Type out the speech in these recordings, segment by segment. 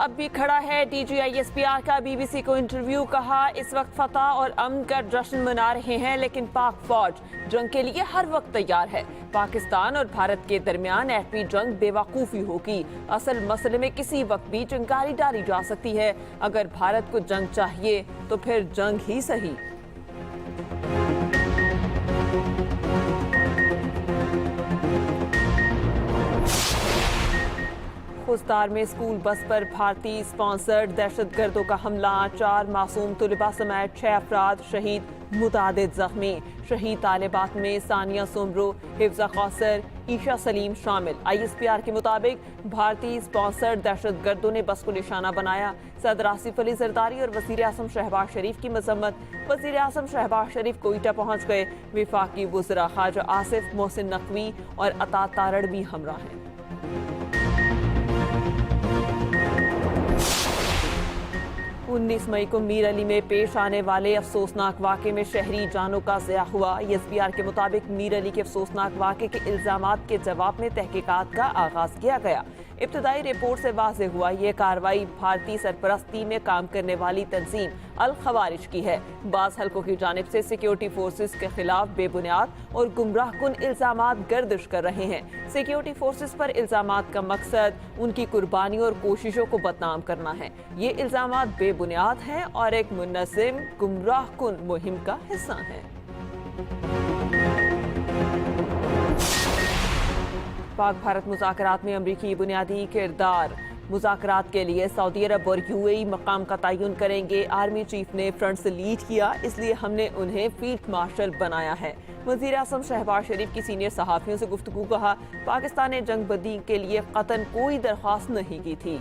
अब भी खड़ा है। DGISPR का BBC को इंटरव्यू। कहा, इस वक्त फतह और अमन का जश्न मना रहे हैं, लेकिन पाक फौज जंग के लिए हर वक्त तैयार है। पाकिस्तान और भारत के दरमियान एटमी जंग बेवकूफ़ी होगी। असल मसले में किसी वक्त भी चिंगारी डाली जा सकती है। अगर भारत को जंग चाहिए तो फिर जंग ही सही। खुस्तार में स्कूल बस पर भारतीय स्पॉन्सर्ड दहशतगर्दों का हमला। 4 मासूम तुलबा समेत 6 अफराद शहीद, मुतादिद जख्मी। शहीद तालिबात में सानिया सुमरू, हिफ्जा कौसर, ईशा सलीम शामिल। ISPR के मुताबिक भारतीय स्पॉन्सर्ड दहशतगर्दों ने बस को निशाना बनाया। सदर आसिफ अली जरदारी और वज़ीर आज़म शहबाज शरीफ की मजम्मत। वज़ीर आज़म शहबाज शरीफ कोयटा पहुंच गए। वफाकी वज़रा ख्वाजा आसिफ, मोहसिन नकवी और अता तारड़ भी हमरा हैं। 19 मई को मीर अली में पेश आने वाले अफसोसनाक वाक़े में शहरी जानों का ज़िया हुआ। ISPR के मुताबिक मीर अली के अफसोसनाक वाक़े के इल्ज़ामात के जवाब में तहकीकात का आगाज़ किया गया। इब्तदाई रिपोर्ट से वाज़ेह हुआ ये कार्रवाई भारतीय सरपरस्ती में काम करने वाली तंजीम अल खवारिज की है। बाज़ हल्कों की जानिब से सिक्योरिटी फोर्सेस के खिलाफ बेबुनियाद और गुमराह कुन इल्ज़ामात गर्दिश कर रहे हैं। सिक्योरिटी फोर्सेस पर इल्ज़ामात का मकसद उनकी कुर्बानी और कोशिशों को बदनाम करना है। ये इल्ज़ामात बेबुनियाद हैं और एक मुनज़्ज़म गुमराह कुन मुहिम का हिस्सा हैं। पाक भारत मुज़ाकरात में अमरीकी बुनियादी किरदार। मुज़ाकरात के लिए सऊदी अरब और UAE मकाम का तयन करेंगे। आर्मी चीफ ने फ्रंट से लीड किया, इसलिए हमने उन्हें फील्ड मार्शल बनाया है। वज़ीर आज़म शहबाज शरीफ की सीनियर सहाफ़ियों से गुफ्तगू। कहा, पाकिस्तान ने जंगबंदी के लिए कतन कोई दरख्वास्त नहीं की थी।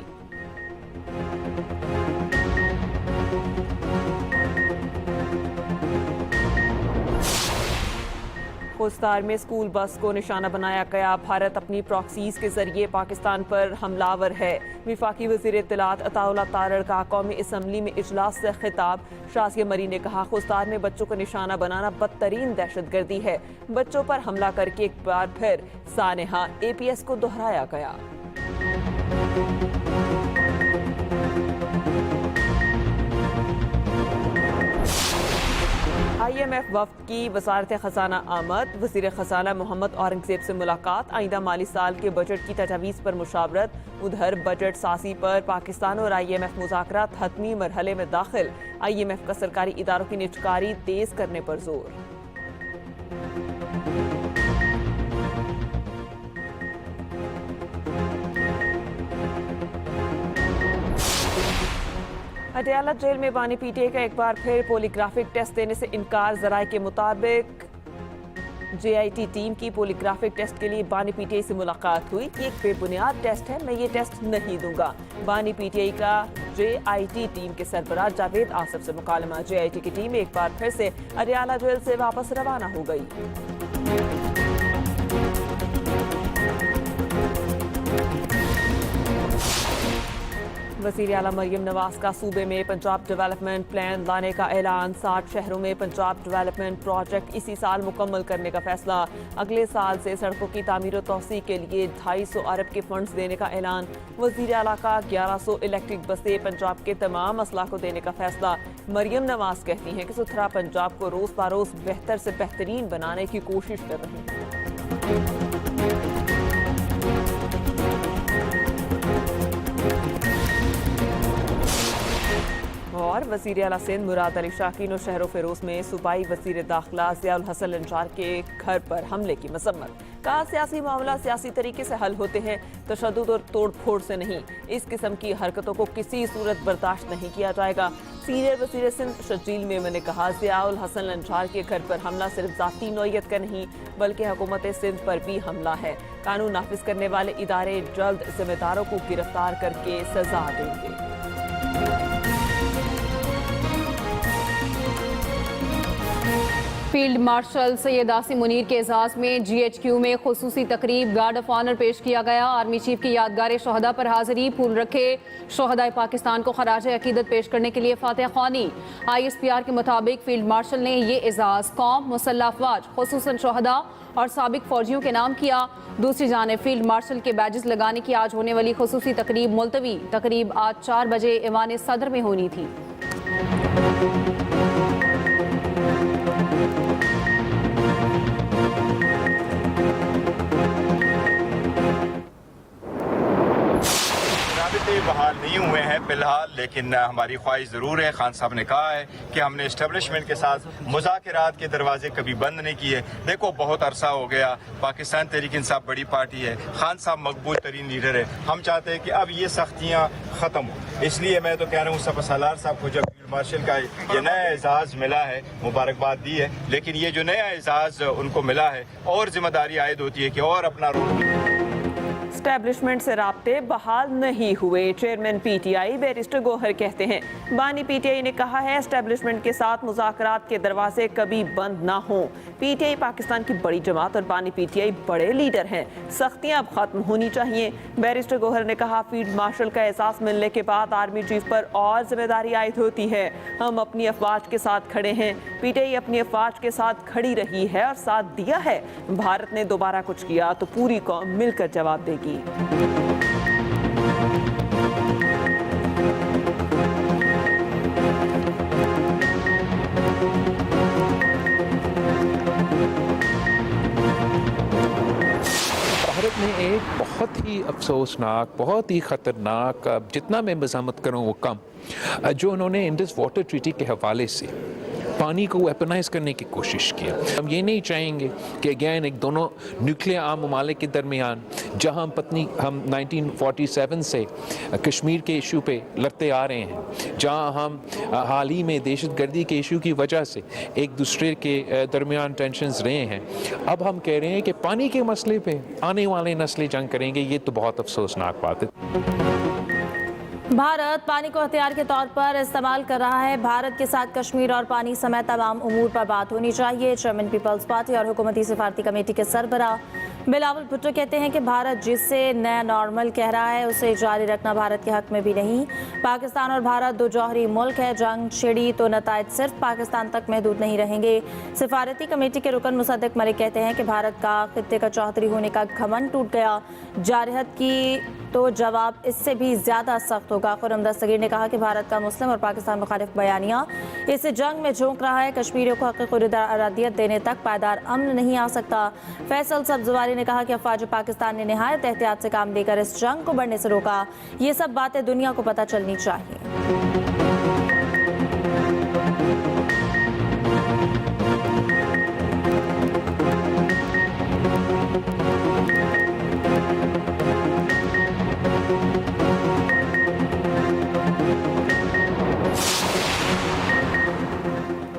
खुस्तार में स्कूल बस को निशाना बनाया गया। भारत अपनी प्रॉक्सीज के जरिए पाकिस्तान पर हमलावर है। वफाकी वज़ीर इत्तलात अताउल्लाह तारड़ का कौमी असम्बली में इजलास से खिताब। शासिया मरी ने कहा, खुस्तार में बच्चों को निशाना बनाना बदतरीन दहशतगर्दी है। बच्चों पर हमला करके एक बार फिर सानेहा APS को दोहराया गया। IMF वफ्द की वज़ारत ख़ज़ाना आमद। वज़ीर ख़ज़ाना मोहम्मद औरंगज़ेब से मुलाकात। आइंदा माली साल के बजट की तजावीज़ पर मुशावरत। उधर बजट साज़ी पर पाकिस्तान और IMF मुज़ाकरात हतमी मरहले में दाखिल। IMF का सरकारी इदारों की निजकारी तेज़ करने पर जोर। अडयाला जेल में बानी PTA का एक बार फिर पॉलीग्राफिक टेस्ट देने से इनकार। ज़राए के मुताबिक JIT टीम की पॉलीग्राफिक टेस्ट के लिए बानी PTA से मुलाकात हुई। ये एक बेबुनियाद टेस्ट है, मैं ये टेस्ट नहीं दूंगा। बानी PTA का JIT टीम के सरबराह जावेद आसिफ से मुकालमा। JIT की टीम एक बार फिर से अडयाला जेल से वापस रवाना हो गई। वज़ीर आला मरियम नवाज का सूबे में पंजाब डेवलपमेंट प्लान लाने का ऐलान। 60 शहरों में पंजाब डेवलपमेंट प्रोजेक्ट इसी साल मुकम्मल करने का फैसला। अगले साल से सड़कों की तामीर और तोसी के लिए 250 अरब के फंड्स देने का ऐलान। वज़ीर आला का 1100 इलेक्ट्रिक बसें पंजाब के तमाम अजला को देने का फैसला। मरियम नवाज कहती हैं कि सुथरा पंजाब को रोज़ बरोज़ बेहतर से बेहतरीन बनाने की कोशिश कर रही हैं। और वज़ीर आला सिंध मुराद अली शाकीन और शहरो फिरोज में सूबाई वज़ीर दाखिला ज़ियाउल हसन लंचार के घर पर हमले की मजम्मत। कहा, सियासी मामला सियासी तरीके से हल होते हैं, तशद्दुद और तोड़ फोड़ से नहीं। इस किस्म की हरकतों को किसी सूरत बर्दाश्त नहीं किया जाएगा। सीनियर वज़ीर सिंध शजील मेमन ने कहा, ज़ियाउल हसन लंचार के घर पर हमला सिर्फ ज़ाती नौयत का नहीं बल्कि हुकूमत सिंध पर भी हमला है। कानून नाफिज करने वाले इदारे जल्द जिम्मेदारों को गिरफ्तार करके सजा देंगे। फील्ड मार्शल सैयद आसिम मुनीर के एजाज में GHQ में खुसूसी तकरीब गार्ड ऑफ ऑनर पेश किया गया। आर्मी चीफ की यादगार शोहदा पर हाजिरी, फूल रखे शोहदाए पाकिस्तान को खराज अकीदत पेश करने के लिए फातिहा ख्वानी। ISPR के मुताबिक फील्ड मार्शल ने ये एजाज कौम, मुसल्लह अफवाज, खुसूसन शोहदा और साबिक फौजियों के नाम किया। दूसरी जानिब फील्ड मार्शल के बैजेस लगाने की आज होने वाली खुसूसी तकरीब मुलतवी। तकरीब आज 4 बजे ईवान सदर में होनी थी। बहाल नहीं हुए हैं फिलहाल, लेकिन हमारी ख्वाहिश ज़रूर है। खान साहब ने कहा है कि हमने इस्टेब्लिशमेंट के साथ मुज़ाकरात के दरवाजे कभी बंद नहीं किए। देखो बहुत अरसा हो गया, पाकिस्तान तहरीक इंसाफ बड़ी पार्टी है, खान साहब मकबूल तरीन लीडर है। हम चाहते हैं कि अब ये सख्तियाँ ख़त्म हो। इसलिए मैं तो कह रहा हूँ सब सालार साहब को जब फील्ड मार्शल का ये नया एजाज़ मिला है, मुबारकबाद दी है, लेकिन ये जो नया एजाज़ उनको मिला है और जिम्मेदारी आयद होती है कि और अपना रोल। एस्टैब्लिशमेंट से राब्ते बहाल नहीं हुए। चेयरमैन PTI बैरिस्टर गोहर कहते हैं, बानी PTI ने कहा है एस्टैब्लिशमेंट के साथ मुज़ाकरात के दरवाजे कभी बंद ना हों। PTI पाकिस्तान की बड़ी जमात और बानी PTI बड़े लीडर हैं, सख्तियां अब खत्म होनी चाहिए। बैरिस्टर गोहर ने कहा, फील्ड मार्शल का एहसास मिलने के बाद आर्मी चीफ पर और जिम्मेदारी आयद होती है। हम अपनी अफवाज के साथ खड़े हैं। PTI अपनी अफवाज के साथ खड़ी रही है और साथ दिया है। भारत ने दोबारा कुछ किया तो पूरी कौम मिलकर जवाब देगी। भारत ने एक बहुत ही अफसोसनाक, बहुत ही ख़तरनाक, जितना मैं मज़ामत करूँ वो कम, जो उन्होंने इंडस वाटर ट्रीटी के हवाले से पानी को वेपनाइज करने की कोशिश की। हम ये नहीं चाहेंगे कि अगेन एक दोनों न्यूक्लियर आर्म ममालिक के दरमियान, जहाँ हम 1947 से कश्मीर के इशू पे लड़ते आ रहे हैं, जहाँ हम हाल ही में दहशतगर्दी के इशू की वजह से एक दूसरे के दरमियान टेंशन्स रहे हैं, अब हम कह रहे हैं कि पानी के मसले पे आने वाले नस्लें जंग करेंगे। ये तो बहुत अफसोसनाक बात है। भारत पानी को हथियार के तौर पर इस्तेमाल कर रहा है। भारत के साथ कश्मीर और पानी समेत तमाम उमूर पर बात होनी चाहिए। चेयरमैन पीपल्स पार्टी और हुकूमती सिफारती कमेटी के सरबराह बिलावल भुट्टो कहते हैं कि भारत जिससे नया नॉर्मल कह रहा है उसे जारी रखना भारत के हक में भी नहीं। पाकिस्तान और भारत दो जौहरी मुल्क है, जंग छिड़ी तो नतायज सिर्फ पाकिस्तान तक महदूद नहीं रहेंगे। सिफारती कमेटी के रुकन मुसद्दिक मलिक कहते हैं कि भारत का खित्ते का चौधरी होने का घमंड टूट गया, जारहत की तो जवाब इससे भी ज्यादा सख्त होगा। खुर्रम दस्तगीर ने कहा कि भारत का मुस्लिम और पाकिस्तान मुखालिफ बयानिया इस जंग में झोंक रहा है। कश्मीरियों को हक़ खुद-इ-इरादियत देने तक पायदार अमन नहीं आ सकता। फैसल सब्जवारी ने कहा कि अफवाज पाकिस्तान ने निहायत एहतियात से काम लेकर इस जंग को बढ़ने से रोका। ये सब बातें दुनिया को पता चलनी चाहिए।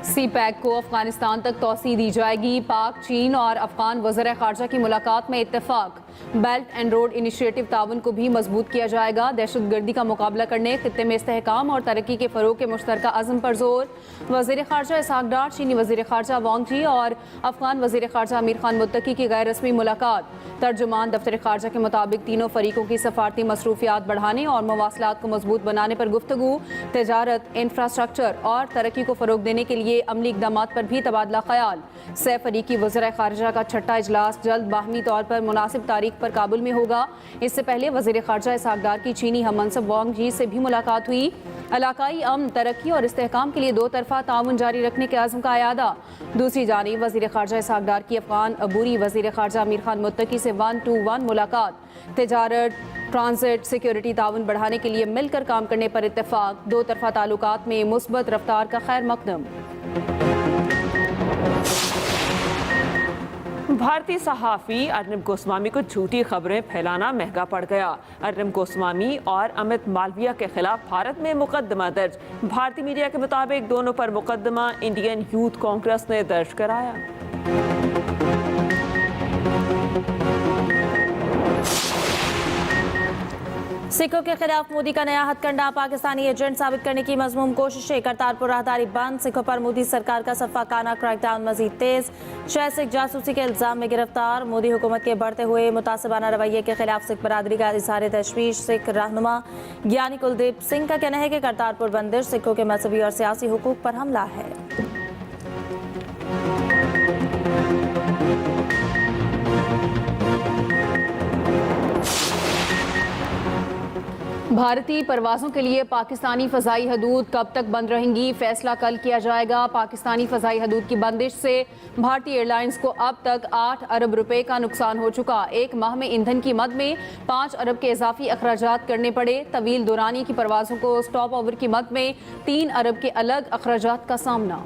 CPEC को अफगानिस्तान तक तोसी दी जाएगी। पाक, चीन और अफगान वज़ीर ख़ारजा की मुलाकात में इत्तेफाक। बेल्ट एंड रोड इनिशिएटिव ताउन को भी मजबूत किया जाएगा। दहशतगर्दी का मुकाबला करने, खित्ते में इस्तेहकाम और तरक्की के फ़रोग़ के मुश्तरका अज़्म पर जोर। वज़ीर ख़ारजा इसहाक डार, चीनी वज़ीर ख़ारजा वांग जी और अफगान वज़ीर ख़ारजा अमीर खान मुत्तकी की गैर रस्मी मुलाकात। तर्जुमान दफ्तर ख़ारजा के मुताबिक तीनों फरीकों की सफारती मसरूफियात बढ़ाने और मवासलात को मजबूत बनाने पर गुफ्तगू। तजारत, इंफ्रास्ट्रक्चर और तरक्की को फ़रोग़ देने के लिए अमली इक़दामात पर भी तबादला ख्याल। सह फरीकी वज़ीर ख़ारजा का छठा इजलास जल्द बाहमी तौर पर मुनासिब तारीख पर काबुल में होगा। इससे पहले वज़ीर ख़ारजा इसहाक डार की चीनी हम मनसब वांग जी से भी मुलाकात हुई। इलाकाई अमन, तरक्की और इस्तेहकाम के लिए दो तरफ़ा ताउन जारी रखने के आज़म का अयादा। दूसरी जानिब वज़ीर ख़ारजा इसहाक डार की अफ़गान अबूरी वज़ीर ख़ारजा अमीर खान मुत्तकी से 1-to-1 मुलाकात। तजारत, ट्रांजिट, सिक्योरिटी ताउन बढ़ाने के लिए मिलकर काम करने पर इत्तेफाक। दो तरफ़ा ताल्लुकात में मुस्बत रफ्तार का खैर मकदम। भारतीय सहाफ़ी अर्नब गोस्वामी को झूठी खबरें फैलाना महंगा पड़ गया। अर्नब गोस्वामी और अमित मालविया के खिलाफ भारत में मुकदमा दर्ज। भारतीय मीडिया के मुताबिक दोनों पर मुकदमा इंडियन यूथ कांग्रेस ने दर्ज कराया। सिखों के खिलाफ मोदी का नया हथकंडा, पाकिस्तानी एजेंट साबित करने की मजमूम कोशिशें, करतारपुर राहदारी बंद, सिखों पर मोदी सरकार का सफाकाना क्रैकडाउन मजीद तेज, 6 सिख जासूसी के इल्जाम में गिरफ्तार, मोदी हुकूमत के बढ़ते हुए मुतासिबाना रवैये के खिलाफ सिख बरादरी का इजहार तशवीश, सिख रहनुमा ज्ञानी कुलदीप सिंह का कहना है कि करतारपुर बंदिश सिखों के मजहबी और सियासी हुकूक पर हमला है। भारतीय परवाज़ों के लिए पाकिस्तानी फ़ज़ाई हदूद कब तक बंद रहेंगी, फैसला कल किया जाएगा। पाकिस्तानी फ़ज़ाई हदूद की बंदिश से भारतीय एयरलाइंस को अब तक 8 अरब रुपए का नुकसान हो चुका। एक माह में ईंधन की मद में 5 अरब के इजाफी अखराजात करने पड़े। तवील दौरानी की परवाज़ों को स्टॉप ओवर की मद में 3 अरब के अलग अखराजात का सामना।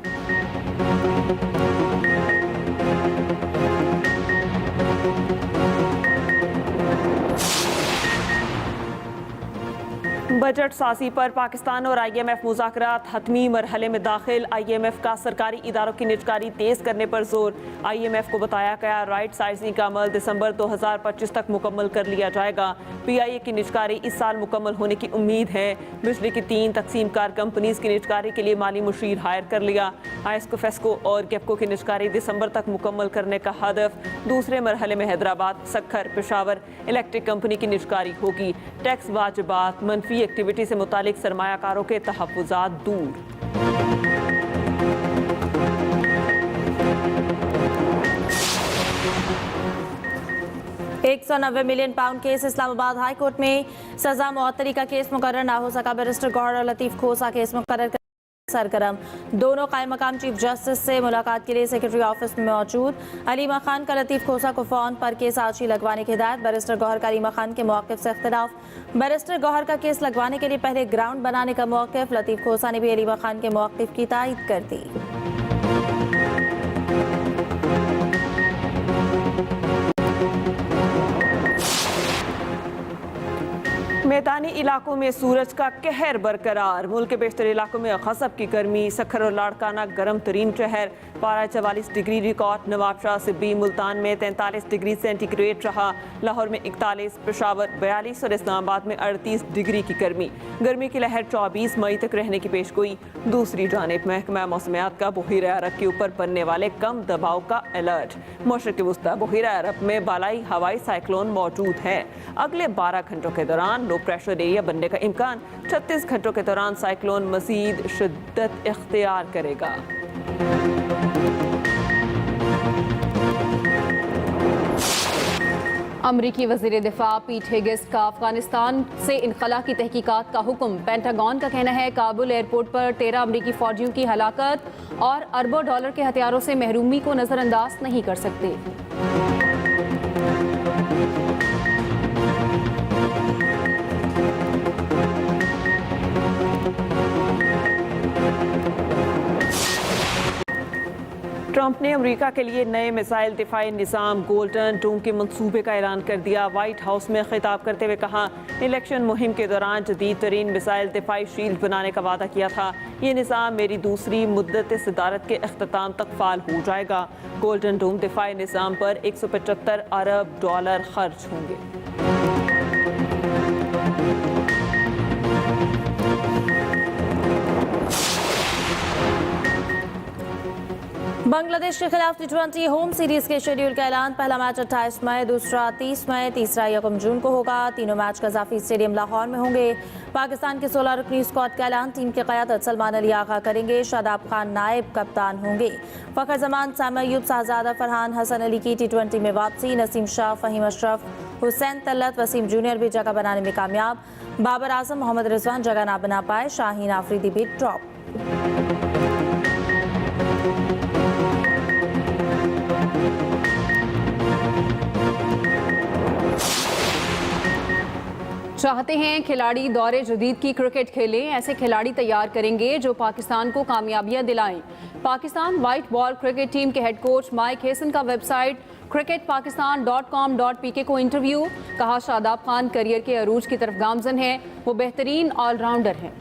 बजट साजी पर पाकिस्तान और IMF मुज़ाकरात हतमी मरहले में दाखिल, IMF का सरकारी इदारों की निजकारी तेज करने पर जोर। IMF को बताया गया राइट साइजिंग का अमल दिसंबर 2025 तक मुकम्मल कर लिया जाएगा। PIA की निजकारी इस साल मुकम्मल होने की उम्मीद है। बिजली की 3 तकसीम कार कंपनीज की निजकारी के लिए माली मुशीर हायर कर लिया। आयस्को, फेस्को और गेपको की निजकारी दिसंबर तक मुकम्मल करने का हदफ। दूसरे मरहले में हैदराबाद, सक्खर, पेशावर इलेक्ट्रिक कंपनी की निजकारी होगी। टैक्स वाजिबात, मनफी एक्टिविटी से मुतालिक सरमायाकारों के तहफ़्फ़ुज़ात दूर। 190 million pound case, Islamabad high court में सजा मुअत्तली का केस मुकर्रर ना हो सका। बैरिस्टर गौहर और लतीफ़ खोसा केस मुकर्रर सरगर्म। दोनों कायम मकाम चीफ जस्टिस से मुलाकात के लिए सेक्रेटरी ऑफिस में मौजूद। अलीमा खान का लतीफ़ खोसा को फ़ोन पर केस आज ही लगवाने की हिदायत। बैरिस्टर गौहर का अलीमा खान के मौक़िफ़ से इख्तिलाफ। बैरिस्टर गौहर का केस लगवाने के लिए पहले ग्राउंड बनाने का मौक़िफ़। लतीफ़ खोसा ने भी अलीमा खान के मौक़िफ़ की तायीद कर दी। मैदानी इलाकों में सूरज का कहर बरकरार। मुल्क के बेशतर इलाकों में गज़ब की गर्मी। सक्खर और लाड़काना गर्म तरीन शहर, पारा 44 डिग्री रिकॉर्ड। नवाबशाह, सिब्बी, मुल्तान में 43 डिग्री सेंटीग्रेड रहा। लाहौर में 41, पेशावर 42 और इस्लामाबाद में 38 डिग्री की गर्मी की लहर 24 मई तक रहने की पेशगोई। दूसरी जानिब महकमा मौसमियात का बहीरा अरब के ऊपर बनने वाले कम दबाव का अलर्ट। मशरक़ी वुस्ता बहीरा अरब में बालाई हवाई साइक्लोन मौजूद है। अगले 12 घंटों के दौरान लो प्रेशर एरिया बनने का इम्कान। 36 घंटों के दौरान साइक्लोन मज़ीद शिद्दत इख्तियार करेगा। अमरीकी वज़ीर दिफा पीट हेगेस का अफगानिस्तान से इनखला की तहकीकात का हुक्म। पेंटागन का कहना है काबुल एयरपोर्ट पर 13 अमरीकी फौजियों की हलाकत और अरबों डॉलर के हथियारों से महरूमी को नज़रअंदाज नहीं कर सकते। ट्रंप ने अमेरिका के लिए नए मिसाइल दिफाई निज़ाम गोल्डन डोम के मंसूबे का ऐलान कर दिया। व्हाइट हाउस में खिताब करते हुए कहा, इलेक्शन मुहिम के दौरान जदीद तरीन मिसाइल दिफाई शील्ड बनाने का वादा किया था। ये निज़ाम मेरी दूसरी मुद्दत सदारत के अख्ताम तक फाल हो जाएगा। गोल्डन डोम दिफाई निज़ाम पर 175 अरब डॉलर खर्च होंगे। बांग्लादेश के खिलाफ T20 होम सीरीज के शेड्यूल का ऐलान। पहला मैच 28 मई, दूसरा 30 मई, तीसरा 1 जून को होगा। तीनों मैच कज़ाफी स्टेडियम लाहौर में होंगे। पाकिस्तान के 16 रुकनी स्क्वाड का ऐलान। टीम की क़यादत सलमान अली आगा करेंगे। शादाब खान नायब कप्तान होंगे। फ़खर जमान, साइम अय्यूब, शाहजादा फरहान, हसन अली की T20 में वापसी। नसीम शाह, फ़हीम अशरफ, हुसैन तल्लत, वसीम जूनियर भी जगह बनाने में कामयाब। बाबर आजम, मोहम्मद रिजवान जगह ना बना पाए। शाहीन आफरीदी भी ड्रॉप। चाहते हैं खिलाड़ी दौरे जदीद की क्रिकेट खेलें, ऐसे खिलाड़ी तैयार करेंगे जो पाकिस्तान को कामयाबियां दिलाएं। Pakistan white ball cricket team के हेड कोच माइक हेसन का वेबसाइट cricketpakistan.com.pk को इंटरव्यू। कहा, शादाब खान करियर के अरूज की तरफ गामजन है, वो बेहतरीन ऑलराउंडर हैं।